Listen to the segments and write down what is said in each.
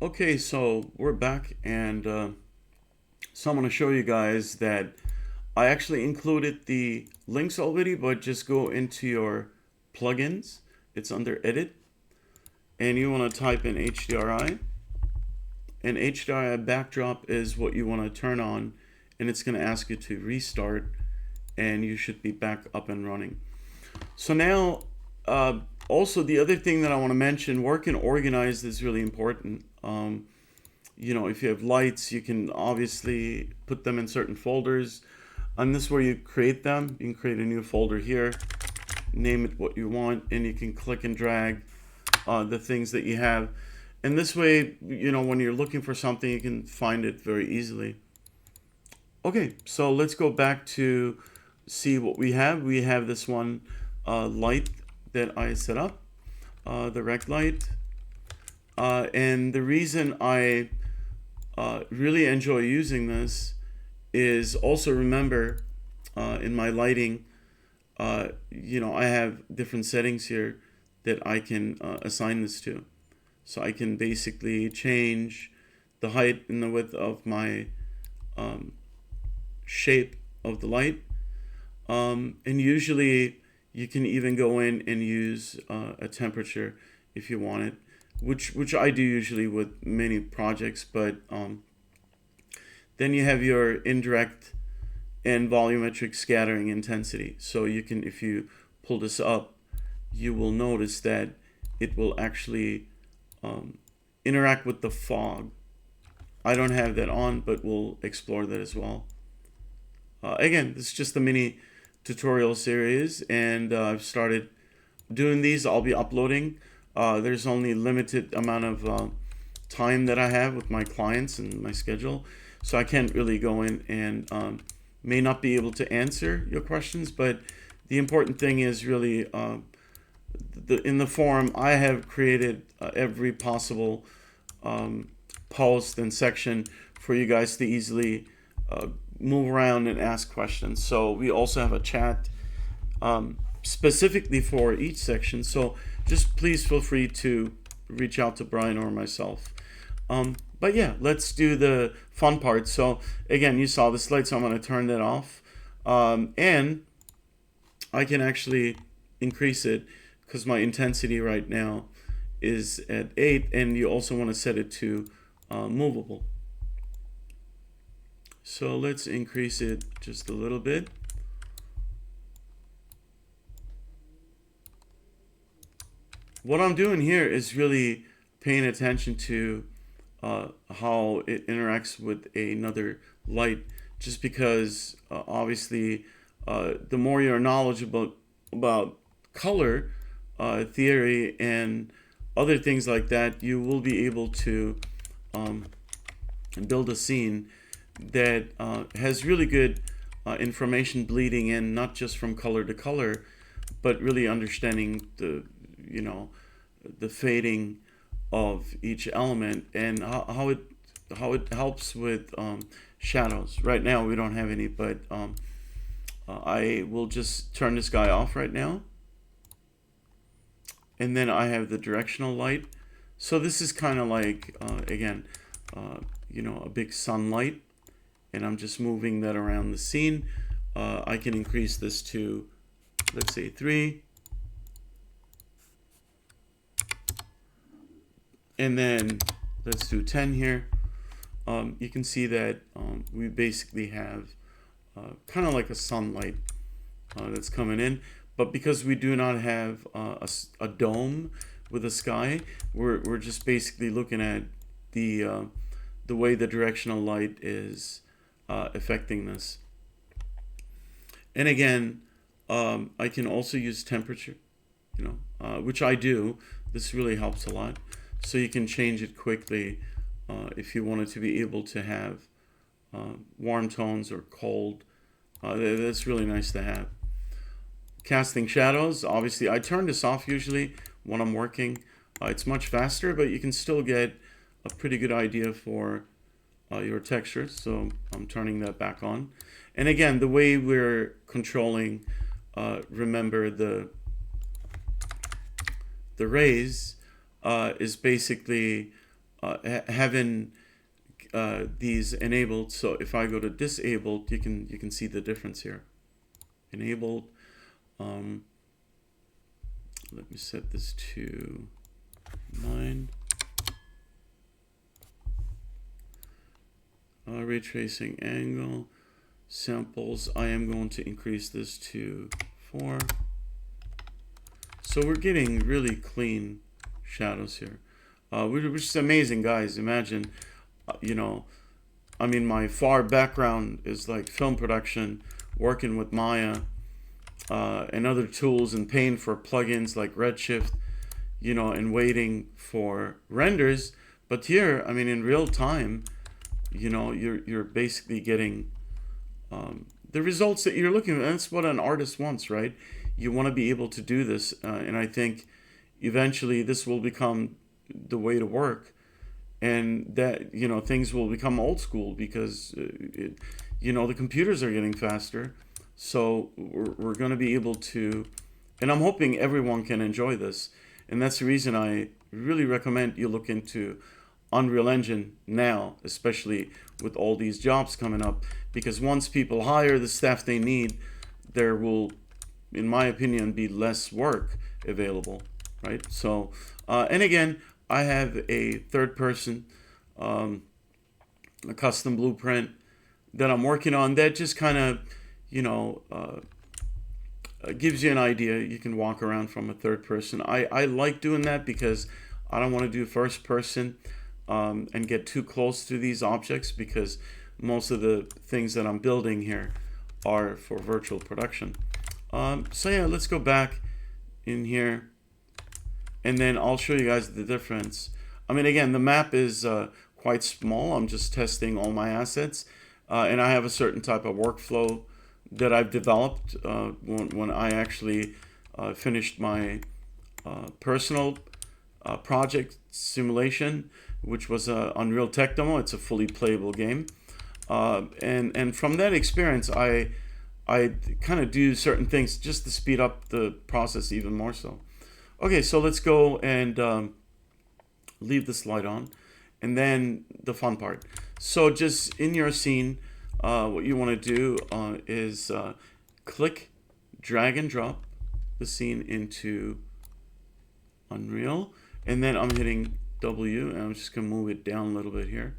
Okay, so we're back, and so I'm going to show you guys that I actually included the links already, but just go into your plugins. It's under Edit, and you want to type in HDRI, and HDRI backdrop is what you want to turn on, and it's going to ask you to restart, and you should be back up and running. So now, also the other thing that I want to mention, working organized is really important. If you have lights, you can obviously put them in certain folders. And this is where you create them. You can create a new folder here, name it what you want, and you can click and drag the things that you have. And this way, when you're looking for something, you can find it very easily. Okay, so let's go back to see what we have. We have this one light that I set up, the rec light. And the reason I really enjoy using this is also remember in my lighting, I have different settings here that I can assign this to. So I can basically change the height and the width of my shape of the light. And usually you can even go in and use a temperature if you want it, which I do usually with many projects. But then you have your indirect and volumetric scattering intensity. So you can, if you pull this up, you will notice that it will actually interact with the fog. I don't have that on, but we'll explore that as well. Again, this is just a mini tutorial series, and I've started doing these. I'll be uploading. There's only limited amount of time that I have with my clients and my schedule, so I can't really go in and may not be able to answer your questions. But the important thing is really in the forum I have created every possible post and section for you guys to easily move around and ask questions. So we also have a chat specifically for each section. So just please feel free to reach out to Brian or myself. But yeah, let's do the fun part. So again, you saw this light, so I'm going to turn that off. And I can actually increase it because my intensity right now is at 8, and you also want to set it to movable. So let's increase it just a little bit. What I'm doing here is really paying attention to how it interacts with another light, just because obviously the more you're knowledgeable about color theory and other things like that, you will be able to build a scene that has really good information bleeding in, not just from color to color, but really understanding the fading of each element and how it helps with shadows. Right now we don't have any, but I will just turn this guy off right now. And then I have the directional light. So this is kind of like again a big sunlight, and I'm just moving that around the scene. I can increase this to, let's say, 3. And then let's do 10 here. You can see that we basically have kind of like a sunlight that's coming in. But because we do not have a dome with a sky, we're just basically looking at the way the directional light is affecting this. And again, I can also use temperature, which I do. This really helps a lot. So you can change it quickly if you wanted to be able to have warm tones or cold. That's really nice to have. Casting shadows, obviously I turn this off usually when I'm working. It's much faster, but you can still get a pretty good idea for your texture. So I'm turning that back on. And again, the way we're controlling, remember the rays is basically having these enabled. So if I go to disabled, you can see the difference here. Enabled. Let me set this to 9. Ray tracing angle. Samples, I am going to increase this to 4. So we're getting really clean shadows here, which is amazing, guys. Imagine, you know, I mean, my far background is like film production, working with Maya and other tools, and paying for plugins like Redshift, you know, and waiting for renders. But here, I mean, in real time, you know, you're basically getting the results that you're looking at. That's what an artist wants, right? You want to be able to do this, and I think eventually this will become the way to work, and that, you know, things will become old school because you know, the computers are getting faster, so we're going to be able to, and I'm hoping everyone can enjoy this, and that's the reason I really recommend you look into Unreal Engine now, especially with all these jobs coming up, because once people hire the staff they need, there will, in my opinion, be less work available, right? So, and again, I have a third person, a custom blueprint that I'm working on that just kind of, you know, gives you an idea. You can walk around from a third person. I like doing that because I don't want to do first person and get too close to these objects, because most of the things that I'm building here are for virtual production. So yeah, let's go back in here, and then I'll show you guys the difference. I mean, again, the map is quite small. I'm just testing all my assets, and I have a certain type of workflow that I've developed when I actually finished my personal project simulation, which was a Unreal Tech demo. It's a fully playable game, and from that experience, I kind of do certain things just to speed up the process even more so. Okay, so let's go and leave this light on, and then the fun part. So just in your scene, what you want to do is click, drag and drop the scene into Unreal, and then I'm hitting W, and I'm just going to move it down a little bit here.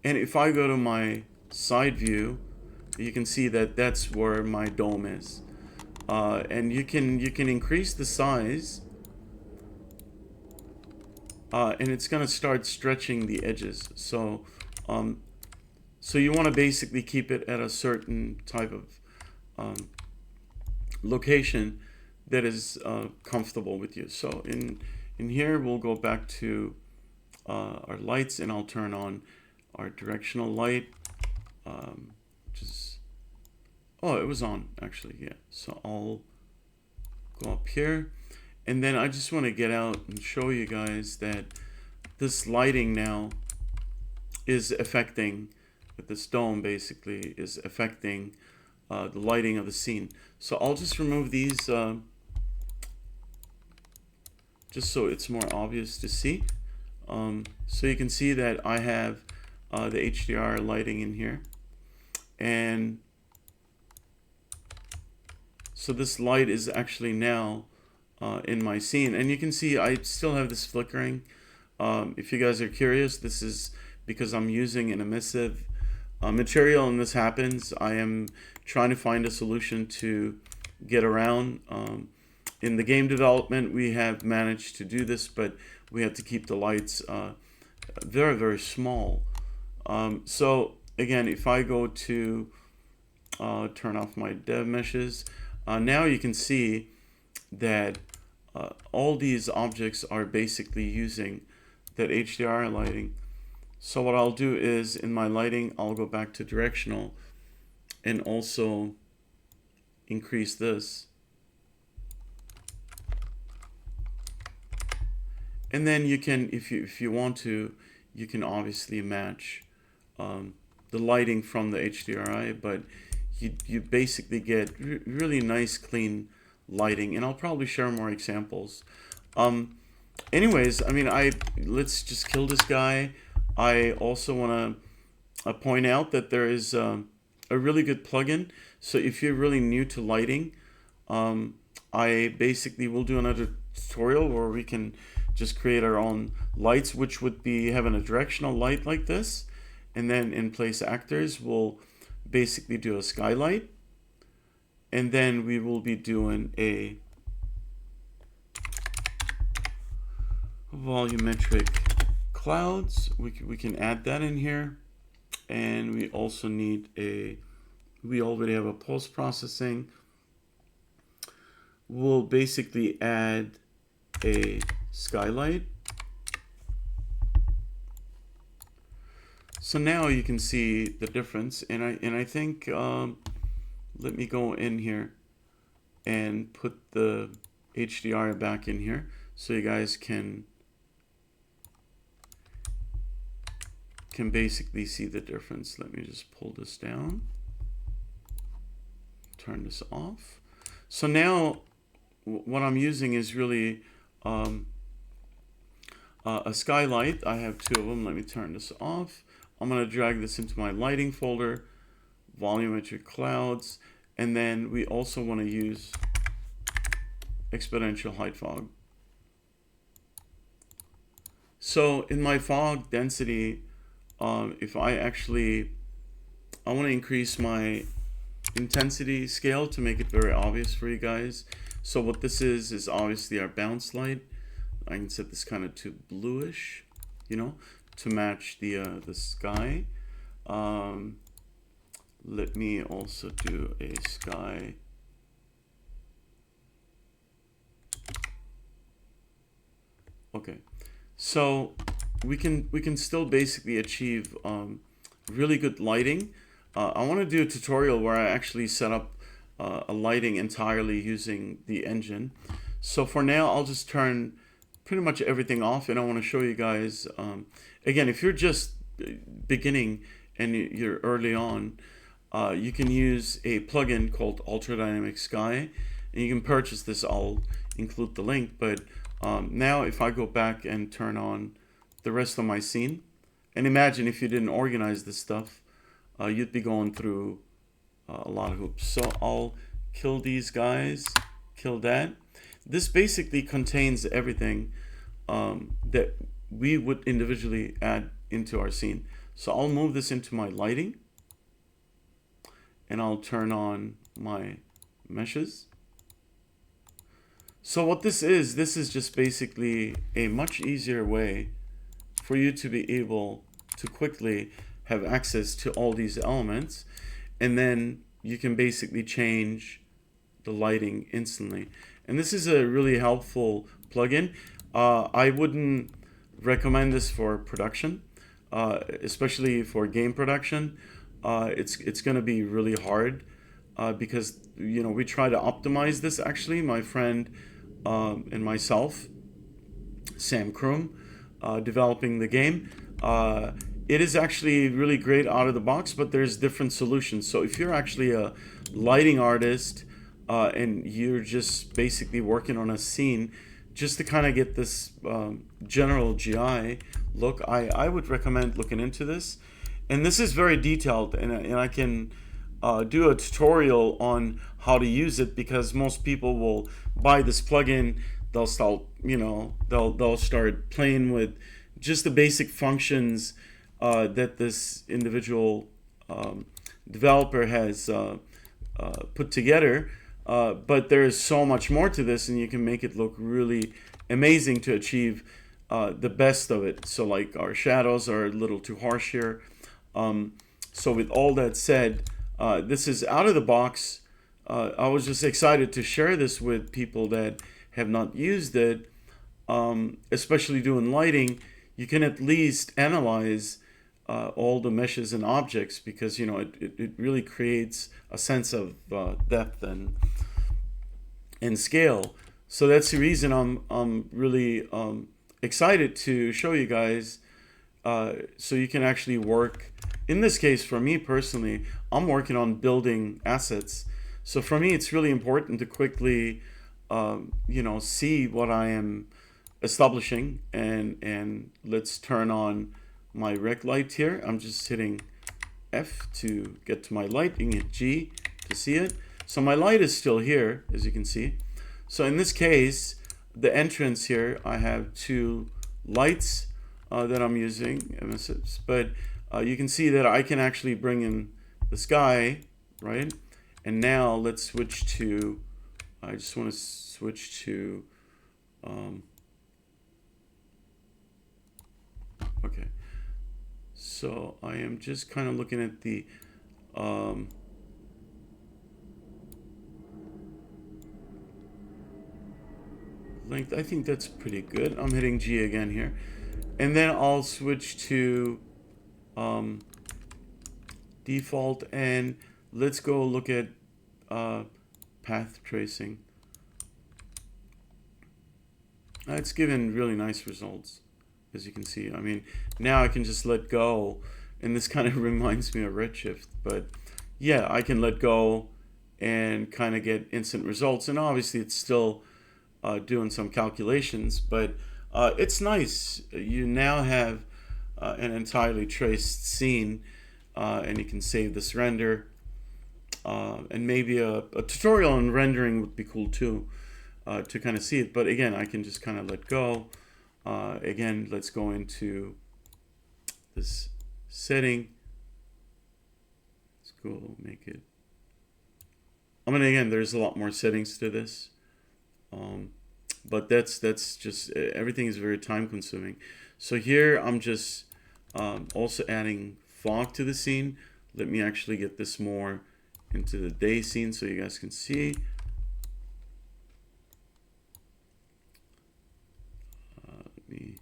And if I go to my side view, you can see that that's where my dome is, and you can increase the size, and it's going to start stretching the edges. So so you want to basically keep it at a certain type of location that is comfortable with you. So in here, we'll go back to our lights, and I'll turn on our directional light, which is, oh, it was on actually, yeah. So I'll go up here, and then I just want to get out and show you guys that this lighting now is affecting, with this dome basically, is affecting the lighting of the scene. So I'll just remove these just so it's more obvious to see. So you can see that I have the HDR lighting in here, and so this light is actually now in my scene, and you can see I still have this flickering. If you guys are curious, this is because I'm using an emissive material, and this happens. I am trying to find a solution to get around. In the game development, we have managed to do this, but we have to keep the lights very, very small. So again, if I go to turn off my dev meshes, now you can see that all these objects are basically using that HDR lighting. So what I'll do is, in my lighting, I'll go back to directional and also increase this. And then you can, if you want to, you can obviously match the lighting from the HDRI, but you basically get really nice, clean lighting. And I'll probably share more examples. anyways, I mean, let's just kill this guy. I also want to point out that there is a really good plugin. So if you're really new to lighting, I basically will do another tutorial where we can just create our own lights, which would be having a directional light like this. And then in place actors, we'll basically do a skylight. And then we will be doing a volumetric clouds. We can add that in here. And we also need we already have a post-processing. We'll basically add a skylight. So now you can see the difference, and I think let me go in here and put the HDR back in here so you guys can basically see the difference. Let me just pull this down, turn this off. So now what I'm using is really a skylight. I have two of them. Let me turn this off. I'm going to drag this into my lighting folder, volumetric clouds, and then we also want to use exponential height fog. So in my fog density, if I want to increase my intensity scale to make it very obvious for you guys. So what this is obviously our bounce light. I can set this kind of to bluish, you know, to match the sky. Let me also do a sky. Okay, so we can still basically achieve really good lighting. I want to do a tutorial where I actually set up a lighting entirely using the engine. So for now, I'll just turn pretty much everything off, and I want to show you guys, again, if you're just beginning and you're early on, you can use a plugin called Ultra Dynamic Sky, and you can purchase this. I'll include the link, but now if I go back and turn on the rest of my scene, and imagine if you didn't organize this stuff, you'd be going through a lot of hoops. So I'll kill these guys, kill that. This basically contains everything that we would individually add into our scene. So I'll move this into my lighting, and I'll turn on my meshes. So what this is just basically a much easier way for you to be able to quickly have access to all these elements, and then you can basically change the lighting instantly. And this is a really helpful plugin. I wouldn't recommend this for production, especially for game production. It's going to be really hard because, you know, we try to optimize this. Actually, my friend and myself, Sam Kroom, developing the game. It is actually really great out of the box, but there's different solutions. So if you're actually a lighting artist and you're just basically working on a scene just to kind of get this general GI look, I would recommend looking into this. And this is very detailed, and I can do a tutorial on how to use it, because most people will buy this plugin, they'll start, you know, they'll start playing with just the basic functions that this individual developer has put together, but there is so much more to this, and you can make it look really amazing to achieve the best of it. So like our shadows are a little too harsh here. So with all that said, this is out of the box. I was just excited to share this with people that have not used it, especially doing lighting. You can at least analyze all the meshes and objects, because, you know, it really creates a sense of depth and scale. So that's the reason I'm really excited to show you guys, so you can actually work. In this case, for me personally, I'm working on building assets. So for me, it's really important to quickly, you know, see what I am establishing, and let's turn on my rec light here. I'm just hitting F to get to my light. You can hit G to see it. So my light is still here, as you can see. So in this case, the entrance here, I have two lights that I'm using, emissives, but you can see that I can actually bring in the sky, right? And now let's switch to, I just want to switch to, okay. So I am just kind of looking at the, length. I think that's pretty good. I'm hitting G again here. And then I'll switch to default, and let's go look at path tracing. It's given really nice results, as you can see. I mean, now I can just let go, and this kind of reminds me of Redshift, but yeah, I can let go and kind of get instant results. And obviously it's still doing some calculations, but it's nice. You now have an entirely traced scene, and you can save this render, and maybe a tutorial on rendering would be cool too, to kind of see it. But again, I can just kind of let go. Again, let's go into this setting. Let's go make it. I mean, again, there's a lot more settings to this. But that's just, everything is very time consuming. So here I'm just also adding fog to the scene. Let me actually get this more into the day scene so you guys can see. Let me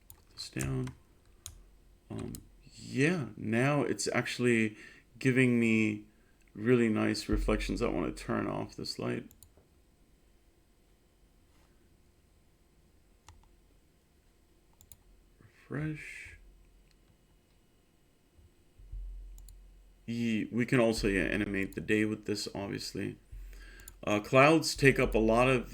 put this down. Yeah, now it's actually giving me really nice reflections. I want to turn off this light. Refresh. We can also animate the day with this, obviously. Clouds take up a lot of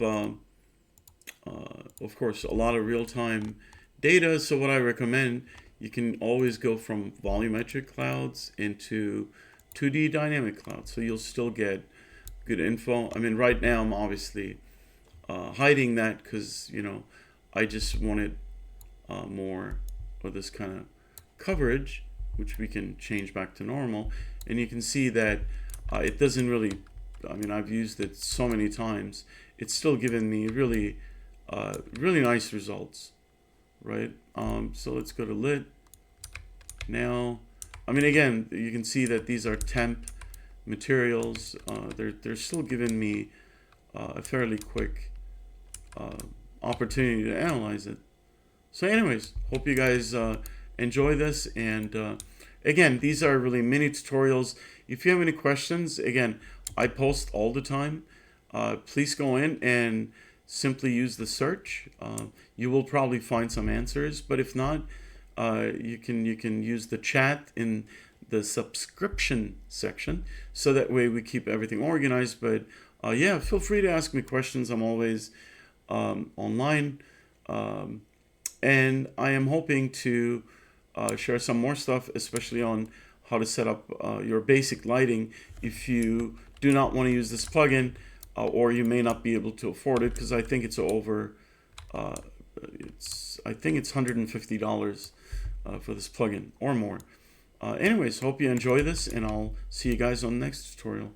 course, a lot of real-time data. So what I recommend, you can always go from volumetric clouds into 2D dynamic clouds, so you'll still get good info. I mean, right now I'm obviously hiding that because, you know, I just wanted more of this kind of coverage, which we can change back to normal. And you can see that it doesn't really, I mean, I've used it so many times, it's still giving me really really nice results, right? So let's go to lit now. I mean, again, you can see that these are temp materials. They're still giving me a fairly quick opportunity to analyze it. So anyways, hope you guys enjoy this. And again, these are really mini tutorials. If you have any questions, again, I post all the time. Please go in and simply use the search. You will probably find some answers, but if not, you can use the chat in the subscription section, so that way we keep everything organized. But yeah, feel free to ask me questions. I'm always online, and I am hoping to share some more stuff, especially on how to set up your basic lighting if you do not want to use this plugin, or you may not be able to afford it, because I think it's over. I think it's $150 for this plugin or more. Anyways, hope you enjoy this, and I'll see you guys on the next tutorial.